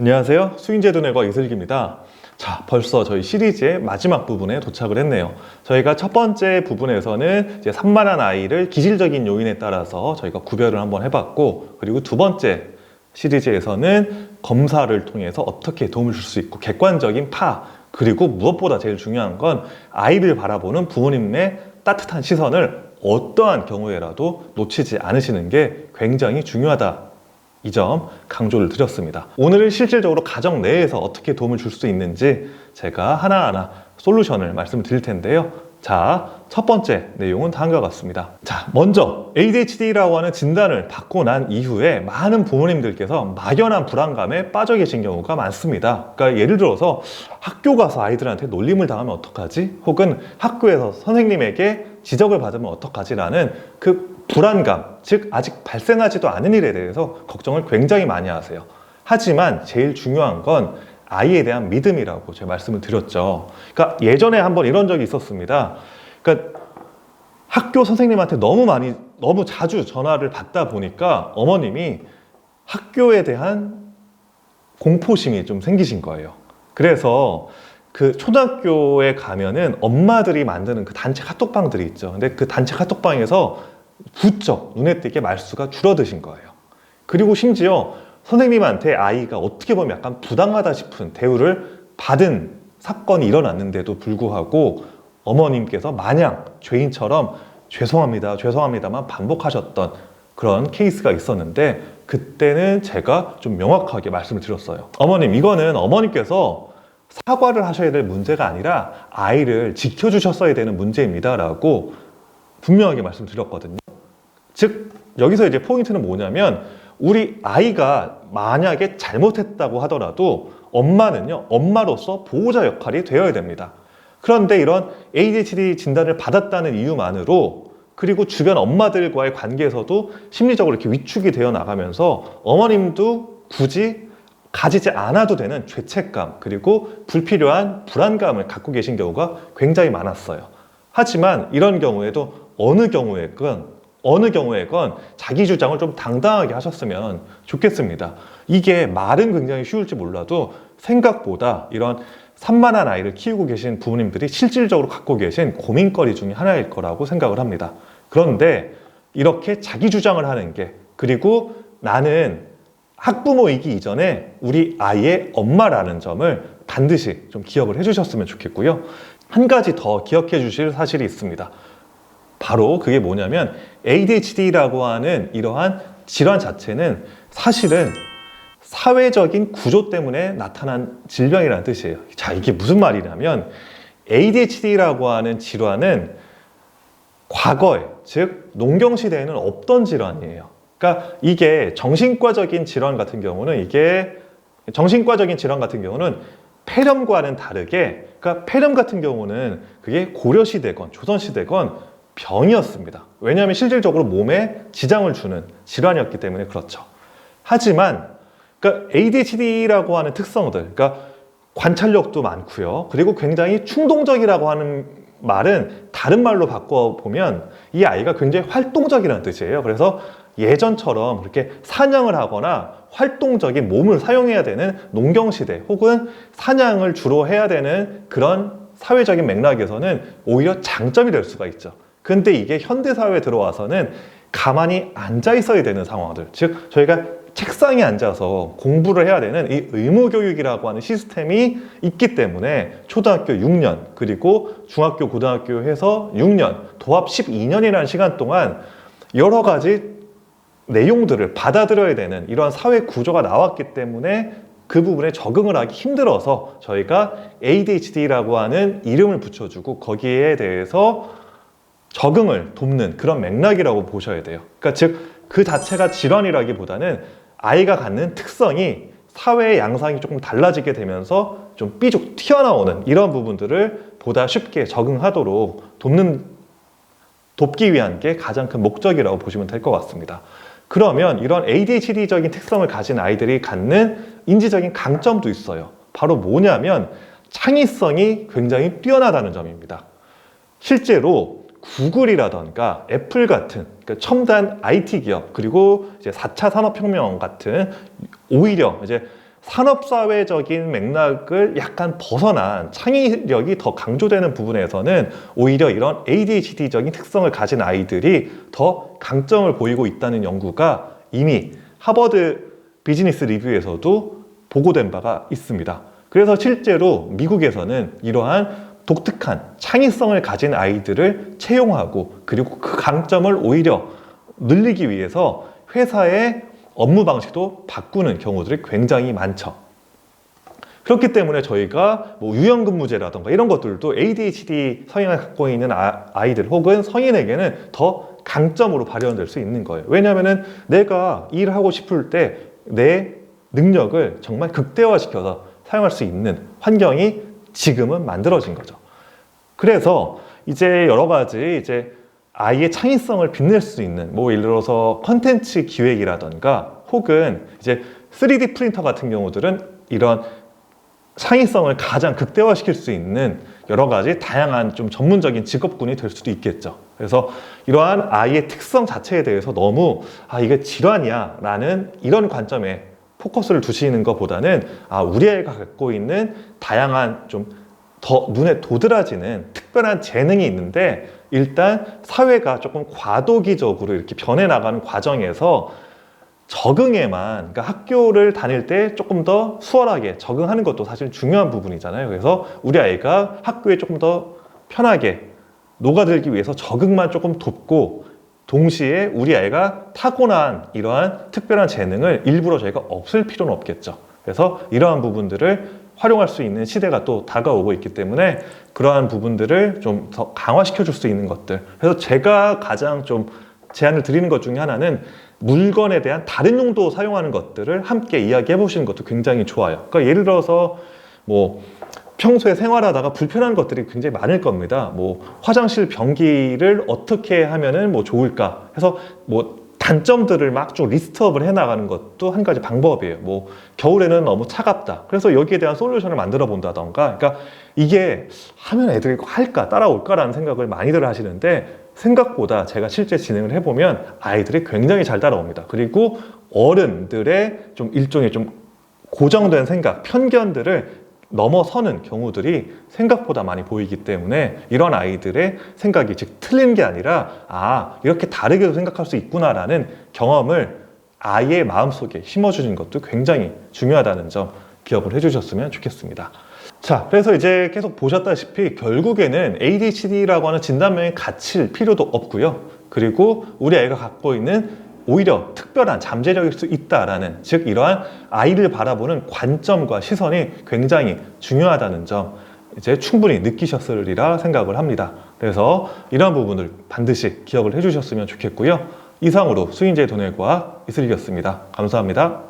안녕하세요. 수인제도 내과 이슬기입니다. 자, 벌써 저희 시리즈의 마지막 부분에 도착을 했네요. 저희가 첫 번째 부분에서는 이제 산만한 아이를 기질적인 요인에 따라서 저희가 구별을 한번 해봤고, 그리고 두 번째 시리즈에서는 검사를 통해서 어떻게 도움을 줄 수 있고, 객관적인 그리고 무엇보다 제일 중요한 건 아이를 바라보는 부모님의 따뜻한 시선을 어떠한 경우에라도 놓치지 않으시는 게 굉장히 중요하다. 이 점 강조를 드렸습니다. 오늘은 실질적으로 가정 내에서 어떻게 도움을 줄 수 있는지 제가 하나하나 솔루션을 말씀드릴 텐데요. 자, 첫 번째 내용은 다음과 같습니다. 자, 먼저 ADHD라고 하는 진단을 받고 난 이후에 많은 부모님들께서 막연한 불안감에 빠져 계신 경우가 많습니다. 그러니까 예를 들어서 학교 가서 아이들한테 놀림을 당하면 어떡하지? 혹은 학교에서 선생님에게 지적을 받으면 어떡하지라는 그 불안감, 즉 아직 발생하지도 않은 일에 대해서 걱정을 굉장히 많이 하세요. 하지만 제일 중요한 건 아이에 대한 믿음이라고 제가 말씀을 드렸죠. 그러니까 예전에 한번 이런 적이 있었습니다. 그러니까 학교 선생님한테 너무 자주 전화를 받다 보니까 어머님이 학교에 대한 공포심이 좀 생기신 거예요. 그래서 그 초등학교에 가면은 엄마들이 만드는 그 단체 카톡방들이 있죠. 근데 그 단체 카톡방에서 부쩍 눈에 띄게 말수가 줄어드신 거예요. 그리고 심지어 선생님한테 아이가 어떻게 보면 약간 부당하다 싶은 대우를 받은 사건이 일어났는데도 불구하고 어머님께서 마냥 죄인처럼 죄송합니다만 반복하셨던 그런 케이스가 있었는데, 그때는 제가 좀 명확하게 말씀을 드렸어요. 어머님, 이거는 어머님께서 사과를 하셔야 될 문제가 아니라 아이를 지켜주셨어야 되는 문제입니다 라고 분명하게 말씀드렸거든요. 즉 여기서 이제 포인트는 뭐냐면, 우리 아이가 만약에 잘못했다고 하더라도 엄마는요, 엄마로서 보호자 역할이 되어야 됩니다. 그런데 이런 ADHD 진단을 받았다는 이유만으로, 그리고 주변 엄마들과의 관계에서도 심리적으로 이렇게 위축이 되어 나가면서 어머님도 굳이 가지지 않아도 되는 죄책감, 그리고 불필요한 불안감을 갖고 계신 경우가 굉장히 많았어요. 하지만 이런 경우에도 어느 경우에건 자기 주장을 좀 당당하게 하셨으면 좋겠습니다. 이게 말은 굉장히 쉬울지 몰라도 생각보다 이런 산만한 아이를 키우고 계신 부모님들이 실질적으로 갖고 계신 고민거리 중에 하나일 거라고 생각을 합니다. 그런데 이렇게 자기 주장을 하는 게, 그리고 나는 학부모이기 이전에 우리 아이의 엄마라는 점을 반드시 좀 기억을 해주셨으면 좋겠고요. 한 가지 더 기억해 주실 사실이 있습니다. 바로 그게 뭐냐면, ADHD라고 하는 이러한 질환 자체는 사실은 사회적인 구조 때문에 나타난 질병이라는 뜻이에요. 자, 이게 무슨 말이냐면, ADHD라고 하는 질환은 과거에, 즉 농경시대에는 없던 질환이에요. 그러니까 이게 정신과적인 질환 같은 경우는 폐렴과는 다르게, 그러니까 폐렴 같은 경우는 그게 고려시대건 조선시대건 병이었습니다. 왜냐하면 실질적으로 몸에 지장을 주는 질환이었기 때문에 그렇죠. 하지만 그러니까 ADHD라고 하는 특성들, 그러니까 관찰력도 많고요. 그리고 굉장히 충동적이라고 하는 말은 다른 말로 바꿔보면 이 아이가 굉장히 활동적이라는 뜻이에요. 그래서 예전처럼 그렇게 사냥을 하거나 활동적인 몸을 사용해야 되는 농경시대, 혹은 사냥을 주로 해야 되는 그런 사회적인 맥락에서는 오히려 장점이 될 수가 있죠. 근데 이게 현대사회에 들어와서는 가만히 앉아 있어야 되는 상황들, 즉 저희가 책상에 앉아서 공부를 해야 되는 이 의무교육이라고 하는 시스템이 있기 때문에 초등학교 6년, 그리고 중학교, 고등학교 해서 6년, 도합 12년이라는 시간 동안 여러 가지 내용들을 받아들여야 되는 이러한 사회 구조가 나왔기 때문에 그 부분에 적응을 하기 힘들어서 저희가 ADHD라고 하는 이름을 붙여주고 거기에 대해서 적응을 돕는 그런 맥락이라고 보셔야 돼요. 그러니까 즉 그 자체가 질환이라기보다는 아이가 갖는 특성이 사회의 양상이 조금 달라지게 되면서 좀 삐죽 튀어나오는 이런 부분들을 보다 쉽게 적응하도록 돕기 위한 게 가장 큰 목적이라고 보시면 될 것 같습니다. 그러면 이런 ADHD적인 특성을 가진 아이들이 갖는 인지적인 강점도 있어요. 바로 뭐냐면 창의성이 굉장히 뛰어나다는 점입니다. 실제로 구글이라던가 애플 같은 그러니까 첨단 IT 기업, 그리고 이제 4차 산업혁명 같은 오히려 이제 산업사회적인 맥락을 약간 벗어난 창의력이 더 강조되는 부분에서는 오히려 이런 ADHD적인 특성을 가진 아이들이 더 강점을 보이고 있다는 연구가 이미 하버드 비즈니스 리뷰에서도 보고된 바가 있습니다. 그래서 실제로 미국에서는 이러한 독특한 창의성을 가진 아이들을 채용하고 그리고 그 강점을 오히려 늘리기 위해서 회사의 업무 방식도 바꾸는 경우들이 굉장히 많죠. 그렇기 때문에 저희가 뭐 유연근무제라던가 이런 것들도 ADHD 성향을 갖고 있는 아이들 혹은 성인에게는 더 강점으로 발현될 수 있는 거예요. 왜냐하면 내가 일하고 싶을 때 내 능력을 정말 극대화시켜서 사용할 수 있는 환경이 지금은 만들어진 거죠. 그래서 이제 여러 가지 이제 아이의 창의성을 빛낼 수 있는 뭐 예를 들어서 컨텐츠 기획이라던가 혹은 이제 3D 프린터 같은 경우들은 이런 창의성을 가장 극대화시킬 수 있는 여러 가지 다양한 좀 전문적인 직업군이 될 수도 있겠죠. 그래서 이러한 아이의 특성 자체에 대해서 너무 이게 질환이야 라는 이런 관점에 포커스를 두시는 것보다는 우리 아이가 갖고 있는 다양한 좀 더 눈에 도드라지는 특별한 재능이 있는데 일단 사회가 조금 과도기적으로 이렇게 변해나가는 과정에서 적응에만, 그러니까 학교를 다닐 때 조금 더 수월하게 적응하는 것도 사실 중요한 부분이잖아요. 그래서 우리 아이가 학교에 조금 더 편하게 녹아들기 위해서 적응만 조금 돕고 동시에 우리 아이가 타고난 이러한 특별한 재능을 일부러 저희가 없앨 필요는 없겠죠. 그래서 이러한 부분들을 활용할 수 있는 시대가 또 다가오고 있기 때문에 그러한 부분들을 좀 더 강화시켜 줄 수 있는 것들. 그래서 제가 가장 좀 제안을 드리는 것 중에 하나는 물건에 대한 다른 용도 사용하는 것들을 함께 이야기해 보시는 것도 굉장히 좋아요. 그러니까 예를 들어서 뭐 평소에 생활하다가 불편한 것들이 굉장히 많을 겁니다. 뭐 화장실 변기를 어떻게 하면은 뭐 좋을까 해서 뭐 단점들을 막 좀 리스트업을 해나가는 것도 한 가지 방법이에요. 뭐 겨울에는 너무 차갑다. 그래서 여기에 대한 솔루션을 만들어 본다던가. 그러니까 이게 하면 애들이 할까 따라올까라는 생각을 많이들 하시는데 생각보다 제가 실제 진행을 해보면 아이들이 굉장히 잘 따라옵니다. 그리고 어른들의 좀 일종의 좀 고정된 생각, 편견들을 넘어서는 경우들이 생각보다 많이 보이기 때문에 이런 아이들의 생각이 즉 틀린 게 아니라 이렇게 다르게도 생각할 수 있구나라는 경험을 아이의 마음속에 심어주는 것도 굉장히 중요하다는 점 기억을 해주셨으면 좋겠습니다. 자, 그래서 이제 계속 보셨다시피 결국에는 ADHD라고 하는 진단명에 갇힐 필요도 없고요. 그리고 우리 아이가 갖고 있는 오히려 특별한 잠재력일 수 있다라는, 즉 이러한 아이를 바라보는 관점과 시선이 굉장히 중요하다는 점 이제 충분히 느끼셨으리라 생각을 합니다. 그래서 이러한 부분을 반드시 기억을 해주셨으면 좋겠고요. 이상으로 수인제 돈의 과학 이슬기였습니다. 감사합니다.